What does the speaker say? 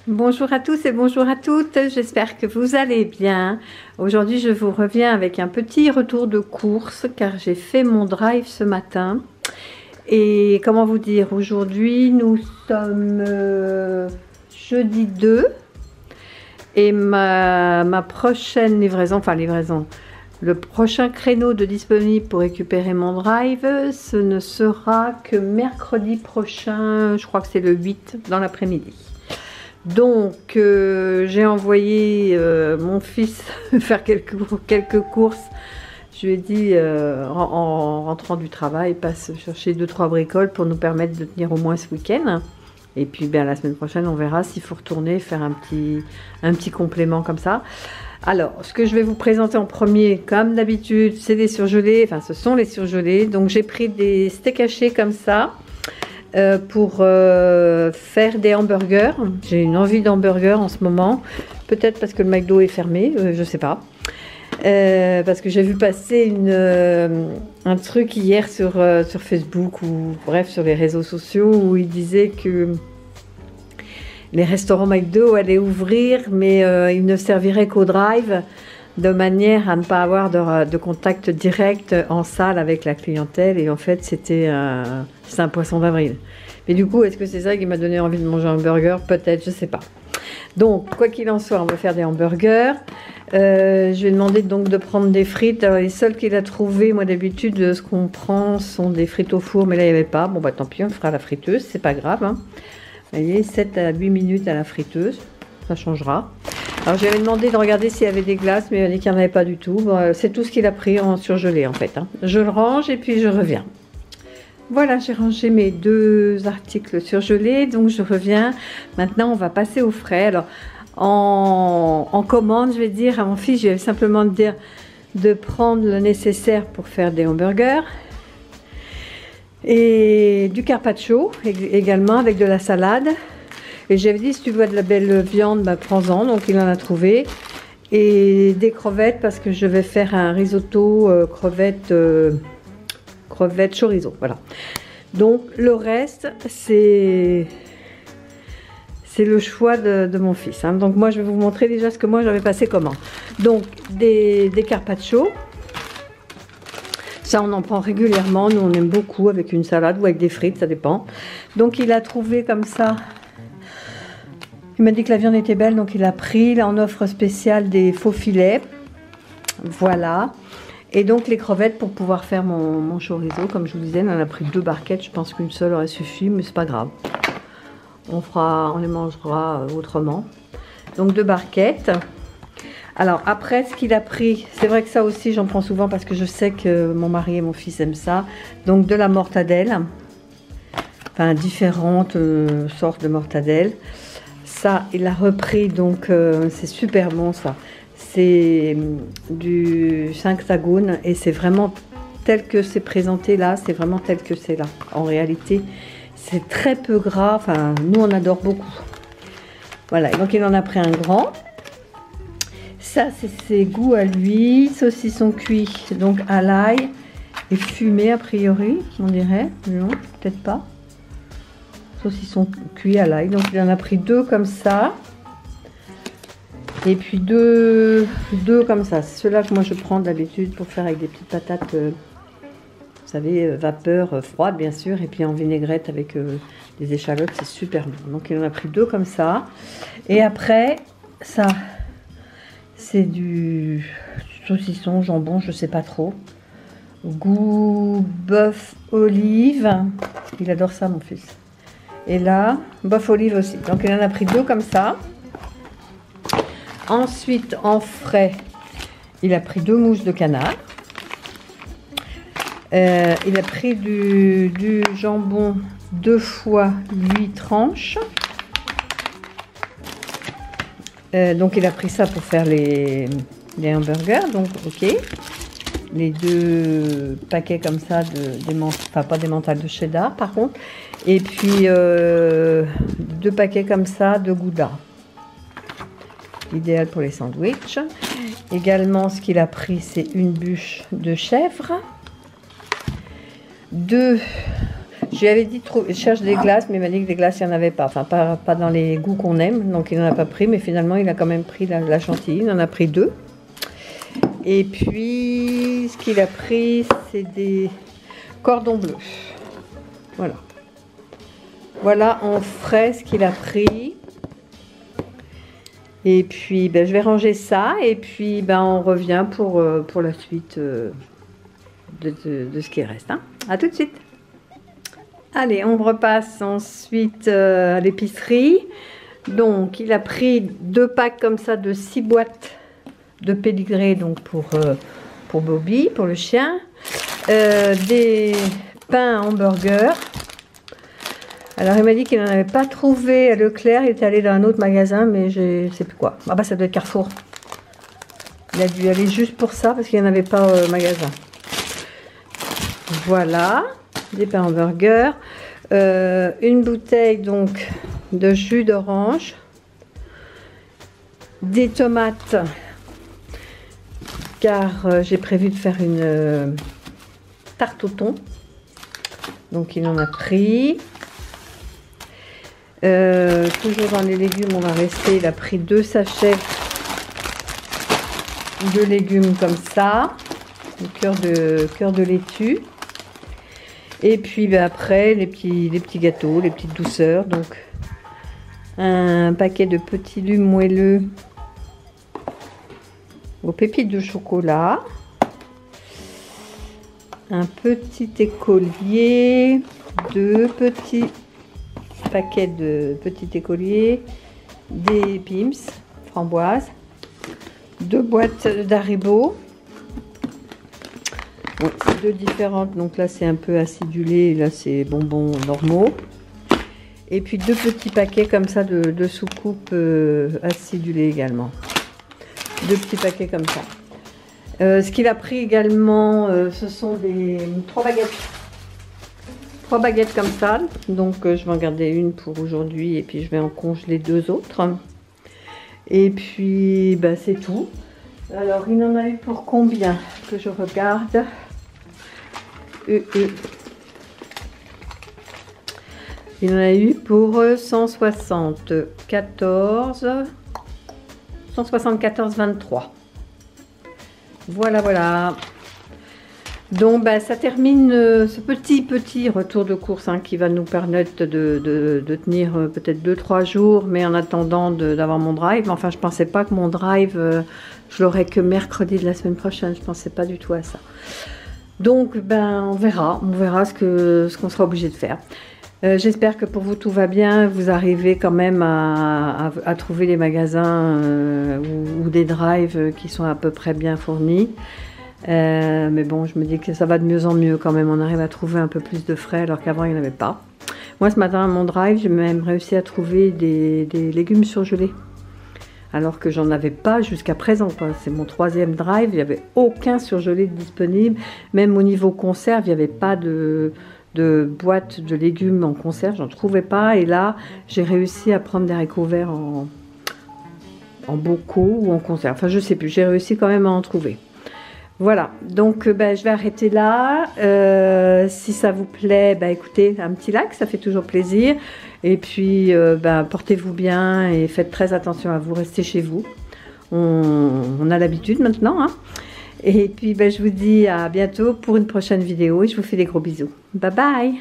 Bonjour à tous et bonjour à toutes, j'espère que vous allez bien. Aujourd'hui je vous reviens avec un petit retour de course car j'ai fait mon drive ce matin. Et comment vous dire, aujourd'hui nous sommes jeudi 2 et ma prochaine livraison, le prochain créneau de disponible pour récupérer mon drive, ce ne sera que mercredi prochain, je crois que c'est le 8 dans l'après-midi. Donc j'ai envoyé mon fils faire quelques courses. Je lui ai dit en rentrant du travail, passe chercher 2-3 bricoles pour nous permettre de tenir au moins ce week-end. Et puis la semaine prochaine on verra s'il faut retourner faire un petit complément comme ça. Alors ce que je vais vous présenter en premier, comme d'habitude, c'est des surgelés, enfin ce sont les surgelés. Donc j'ai pris des steaks hachés comme ça. Pour faire des hamburgers. J'ai une envie d'hamburger en ce moment, peut-être parce que le McDo est fermé, je sais pas, parce que j'ai vu passer un truc hier sur Facebook ou bref sur les réseaux sociaux où il disait que les restaurants McDo allaient ouvrir mais ils ne serviraient qu'au drive, de manière à ne pas avoir de contact direct en salle avec la clientèle. Et en fait, c'est un poisson d'avril. Mais du coup, est-ce que c'est ça qui m'a donné envie de manger un burger? Peut-être, je sais pas. Donc, quoi qu'il en soit, on va faire des hamburgers. Je lui ai demandé donc de prendre des frites. Alors, les seules qu'il a trouvées, moi d'habitude, ce qu'on prend sont des frites au four, mais là, il n'y avait pas. Bon, bah tant pis, on fera la friteuse, c'est pas grave. Hein. Vous voyez, 7 à 8 minutes à la friteuse, ça changera. Alors j'avais demandé de regarder s'il y avait des glaces, mais il a dit qu'il n'y en avait pas du tout. Bon, c'est tout ce qu'il a pris en surgelé en fait. Hein. Je le range et puis je reviens. Voilà, j'ai rangé mes 2 articles surgelés, donc je reviens. Maintenant, on va passer au frais. Alors en commande, je vais dire à mon fils, je vais simplement dire de prendre le nécessaire pour faire des hamburgers. Et du carpaccio également avec de la salade. Et j'avais dit, si tu vois de la belle viande, bah, prends-en. Donc il en a trouvé. Et des crevettes, parce que je vais faire un risotto crevettes chorizo. Voilà. Donc le reste, c'est le choix de mon fils. Hein. Donc moi, je vais vous montrer déjà ce que moi j'avais passé comment. Donc des carpaccio. Ça, on en prend régulièrement. Nous, on aime beaucoup avec une salade ou avec des frites, ça dépend. Donc il a trouvé comme ça. Il m'a dit que la viande était belle, donc il a pris là en offre spéciale des faux filets. Voilà. Et donc les crevettes pour pouvoir faire mon chorizo. Comme je vous disais, on en a pris 2 barquettes. Je pense qu'une seule aurait suffi, mais c'est pas grave. On les mangera autrement. Donc 2 barquettes. Alors après, ce qu'il a pris, c'est vrai que ça aussi j'en prends souvent parce que je sais que mon mari et mon fils aiment ça. Donc de la mortadelle. Enfin différentes sortes de mortadelle. Ça, il a repris, donc c'est super bon ça. C'est du 5 sagounes et c'est vraiment tel que c'est présenté là, c'est vraiment tel que c'est là. En réalité, c'est très peu gras, enfin nous on adore beaucoup. Voilà, donc il en a pris un grand. Ça, c'est ses goûts à lui, saucisson cuit, donc à l'ail et fumé a priori, on dirait. Non, peut-être pas. Saucisson cuit à l'ail, donc il en a pris 2 comme ça et puis deux comme ça. C'est ceux-là que moi je prends d'habitude pour faire avec des petites patates, vous savez, vapeur froide bien sûr, et puis en vinaigrette avec des échalotes, c'est super bon. Donc il en a pris 2 comme ça. Et après ça, c'est du saucisson jambon, je sais pas trop, goût bœuf olive, il adore ça mon fils. Et là, bœuf olive aussi. Donc il en a pris 2 comme ça. Ensuite, en frais, il a pris 2 mousses de canard. Il a pris du jambon 2 fois 8 tranches. Donc il a pris ça pour faire les hamburgers. Donc ok. Les 2 paquets comme ça enfin pas des mentales de cheddar par contre. Et puis 2 paquets comme ça de gouda. Idéal pour les sandwichs. Également, ce qu'il a pris, c'est une bûche de chèvre. 2 Je lui avais dit, je cherche des glaces, mais il m'a dit que des glaces, il n'y en avait pas. Enfin, pas dans les goûts qu'on aime, donc il n'en a pas pris, mais finalement, il a quand même pris la chantilly. Il en a pris 2. Et puis, ce qu'il a pris, c'est des cordons bleus. Voilà. Voilà en frais ce qu'il a pris. Et puis, ben, je vais ranger ça. Et puis, ben, on revient pour la suite de ce qui reste. Hein. À tout de suite. Allez, on repasse ensuite à l'épicerie. Donc, il a pris 2 packs comme ça de 6 boîtes de pédigré, donc pour Bobby, pour le chien. Des pains hamburgers. Alors, il m'a dit qu'il n'en avait pas trouvé à Leclerc. Il était allé dans un autre magasin, mais je ne sais plus quoi. Ah bah, ça doit être Carrefour. Il a dû aller juste pour ça, parce qu'il n'y en avait pas au magasin. Voilà, des pains hamburgers. Une bouteille, donc, de jus d'orange. Des tomates, car j'ai prévu de faire une tarte au thon. Donc, il en a pris. Toujours dans les légumes, on va rester. Il a pris 2 sachets de légumes comme ça, cœur de laitue. Et puis ben, après les petits gâteaux, les petites douceurs. Donc un paquet de petits lus moelleux aux pépites de chocolat, un petit écolier, 2 petits paquets de petits écoliers, des Pim's framboises, 2 boîtes d'Haribo. Bon, c'est 2 différentes, donc là c'est un peu acidulé, là c'est bonbons normaux. Et puis 2 petits paquets comme ça de soucoupe acidulée également. 2 petits paquets comme ça. Ce qu'il a pris également, ce sont des 3 baguettes. 3 baguettes comme ça, donc je vais en garder une pour aujourd'hui et puis je vais en congeler 2 autres. Et puis bah, c'est tout. Alors il en a eu pour combien que je regarde. Il en a eu pour 174,23. Voilà, voilà. Donc bah, ça termine ce petit retour de course hein, qui va nous permettre de tenir peut-être 2-3 jours, mais en attendant d'avoir mon drive. Enfin, je pensais pas que mon drive, je l'aurais que mercredi de la semaine prochaine. Je pensais pas du tout à ça. Donc ben on verra ce qu'on sera obligé de faire. J'espère que pour vous tout va bien, vous arrivez quand même à trouver des magasins ou des drives qui sont à peu près bien fournis. Mais bon, je me dis que ça va de mieux en mieux quand même, on arrive à trouver un peu plus de frais alors qu'avant il n'y en avait pas. Moi ce matin à mon drive, j'ai même réussi à trouver des légumes surgelés. Alors que j'en avais pas jusqu'à présent. C'est mon 3e drive, il n'y avait aucun surgelé disponible. Même au niveau conserve, il n'y avait pas de boîte de légumes en conserve, j'en trouvais pas. Et là, j'ai réussi à prendre des haricots verts en bocaux ou en conserve. Enfin, je sais plus, j'ai réussi quand même à en trouver. Voilà, donc ben, je vais arrêter là. Si ça vous plaît, ben, écoutez, un petit like, ça fait toujours plaisir. Et puis, ben, portez-vous bien et faites très attention à vous, restez chez vous. On a l'habitude maintenant. Hein. Et puis, ben, je vous dis à bientôt pour une prochaine vidéo et je vous fais des gros bisous. Bye bye!